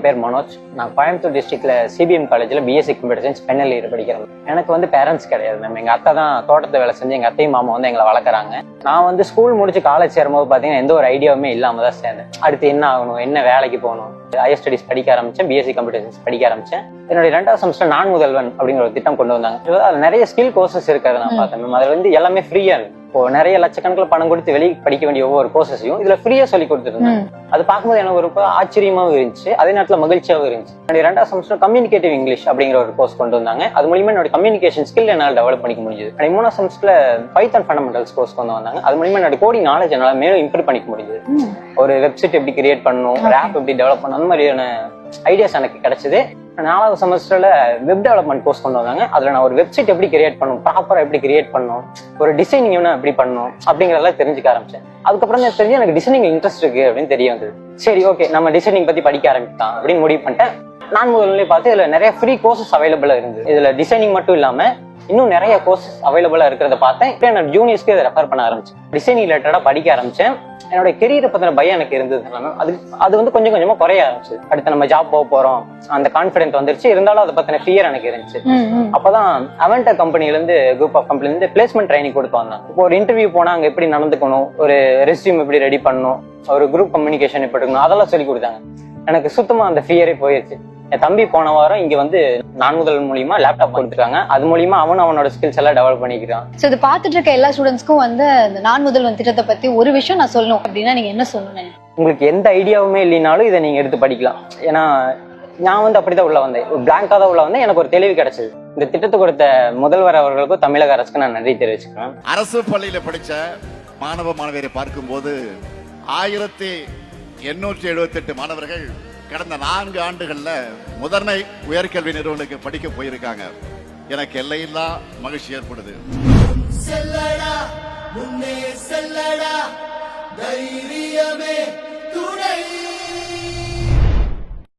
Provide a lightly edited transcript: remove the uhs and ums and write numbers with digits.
என் பேர் மனோஜ். நான் கோயம்புத்தூர் டிஸ்ட்ரிக்ட்ல சிபிஎம் காலேஜ்ல BSc computer science final year படிக்கிறேன். எனக்கு வந்து பேரண்ட்ஸ் கிடையாது மேம். எங்க அத்தை தான் தோட்டத்தை வேலை செஞ்சு எங்க அத்தையும் மாமா வந்து எங்களை வளர்க்குறாங்க. நான் வந்து ஸ்கூல் முடிச்சு காலேஜ் சேரும்போது பாத்தீங்கன்னா எந்த ஒரு ஐடியாவுமே இல்லாம தான் சேர்ந்தேன். அடுத்து என்ன ஆகணும், என்ன வேலைக்கு போகணும், ஹையர் ஸ்டடிஸ் படிக்க ஆரம்பிச்சேன். பிஎஸ்சி கம்ப்யூட்டர் சயின்ஸ் படிக்க ஆரம்பிச்சேன். என்னுடைய 2வது செமஸ்டர் நான் முதல்வன் அப்படிங்கிற ஒரு திட்டம் கொண்டு வந்தாங்க. அதுல நிறைய ஸ்கில் கோர்சஸ் இருக்கிறத நான் பார்த்தேன் மேம். அதுல வந்து எல்லாமே ஃப்ரீயா இருக்கு. இப்போ நிறைய லட்சக்கணக்கில் பணம் கொடுத்து வெளியே படிக்க வேண்டிய ஒவ்வொரு கோர்சஸையும் இதுல ஃப்ரீயா சொல்லி கொடுத்துருந்தாங்க. அது பார்க்கும்போது எனக்கு ஒரு ஆச்சரியமாவும் இருந்துச்சு, அதே நேரத்தில் மகிழ்ச்சியாகவும் இருந்துச்சு. என்னுடைய 2வது செமஸ்டர் கம்யூனிகேட்டிவ் இங்கிலீஷ் அப்படிங்கிற ஒரு கோர்ஸ் கொண்டு வந்தாங்க. அது மூலியமா என்னோட கம்யூனிகேஷன் ஸ்கில் என்னால் டெவலப் பண்ணிக்க முடிஞ்சது. 3வது செமஸ்டர்ல பைத்தான் ஃபண்டமெண்டல்ஸ் கோர்ஸ் கொண்டு வந்தாங்க. அது மூலியமா என்னோட கோடிங் நாலேஜ் என்னால் மேலும் இம்ப்ரூவ் பண்ணிக்க முடிஞ்சது. ஒரு வெப்சைட் எப்படி கிரியேட் பண்ணணும், ஒரு ஆப் எப்படி டெவலப் பண்ணணும், அந்த மாதிரியான ஐடியாஸ் எனக்கு கிடைச்சது. 4வது செமஸ்டர்ல வெப் டெவலப்மெண்ட் கோர்ஸ் கொண்டு வந்தாங்க. அதுல நான் ஒரு வெப்சைட் எப்படி கிரியேட் பண்ணணும், ப்ராப்பரா எப்படி கிரியேட் பண்ணணும், ஒரு டிசைனிங் எப்படி பண்ணணும் அப்படிங்கறதெல்லாம் தெரிஞ்சுக்க ஆரம்பிச்சேன். அதுக்கப்புறம் தான் தெரிஞ்சு எனக்கு டிசைனிங் இன்ட்ரெஸ்ட் இருக்கு அப்படின்னு தெரிய வந்தது. சரி, ஓகே, நம்ம டிசைனிங் பத்தி படிக்க ஆரம்பிக்கலாம் அப்படின்னு முடிவு பண்ணிட்டேன். நான் முதல்ல பார்த்து இதுல நிறைய ஃப்ரீ கோர்சஸ் அவைலபிளா இருந்தது. இதுல டிசைனிங் மட்டும் இல்லாம இன்னும் நிறைய கோர்சஸ் அவைலபிளா இருக்கிறத பார்த்தேன். இப்போ என்னோட ஜூனியர்ஸ்க்கு இதை ரெஃபர் பண்ண ஆரம்பிச்சேன். டிசைனிங் ரிலேட்டடா படிக்க ஆரம்பிச்சேன். என்னோட கெரியரை பத்தின பயம் எனக்கு இருந்தது. அது வந்து கொஞ்சம் கொஞ்சமா குறைய ஆரம்பிச்சு. அடுத்து நம்ம ஜாப் போக போறோம் அந்த கான்பிடன்ட் வந்துருச்சு. இருந்தாலும் அதை பத்தின ஃபியர் எனக்கு இருந்துச்சு. அப்பதான் அவென்டர் கம்பெனில இருந்து குரூப் ஆஃப் கம்பெனில இருந்து பிளேஸ்மெண்ட் ட்ரைனிங் கொடுத்து வந்தாங்க. இப்போ ஒரு இன்டர்வியூ போனா அங்க எப்படி நடந்துக்கணும், ஒரு ரெஸ்யூம் எப்படி ரெடி பண்ணணும், ஒரு குரூப் கம்யூனிகேஷன் எப்படி இருக்கணும், அதெல்லாம் சொல்லி கொடுத்தாங்க. எனக்கு சுத்தமா அந்த ஃபியரே போயிருச்சு. என் தம்பி போன வாரம் இங்க வந்து நான் முதல் மூலியமா லேப்டாப் கொடுத்துருக்காங்க. அது மூலியமா அவனோட ஸ்கில்ஸ் எல்லாம் டெவலப் பண்ணிக்கிறான். சோ இது பாத்துட்டு இருக்க எல்லா ஸ்டூடெண்ட்ஸ்க்கும் வந்து இந்த நான் முதல்வன் திட்டத்தை பத்தி ஒரு விஷயம் நான் சொல்லணும் அப்படின்னா நீங்க என்ன சொல்லணும்? உங்களுக்கு எந்த ஐடியாவுமே இல்லைனாலும் இதை நீங்க எடுத்து படிக்கலாம். ஏன்னா நான் வந்து அப்படிதான் உள்ள வந்தேன், பிளாங்கா தான் உள்ள வந்தேன். எனக்கு ஒரு தெளிவு கிடைச்சது. இந்த திட்டத்தை கொடுத்த முதல்வர் அவர்களுக்கும் தமிழக அரசுக்கு நான் நன்றி தெரிவிச்சுக்கிறேன். அரசு பள்ளியில படிச்ச மாணவ மாணவியரை பார்க்கும்போது 1878 மாணவர்கள் கடந்த 4 ஆண்டுகள்ல முதன்மை உயர்கல்வி நிறுவனங்களுக்கு படிக்க போயிருக்காங்க. எனக்கு எல்லையில்லா மகிழ்ச்சி ஏற்படுது. செல்லடா முன்னே செல்லடா தைரியமே துணை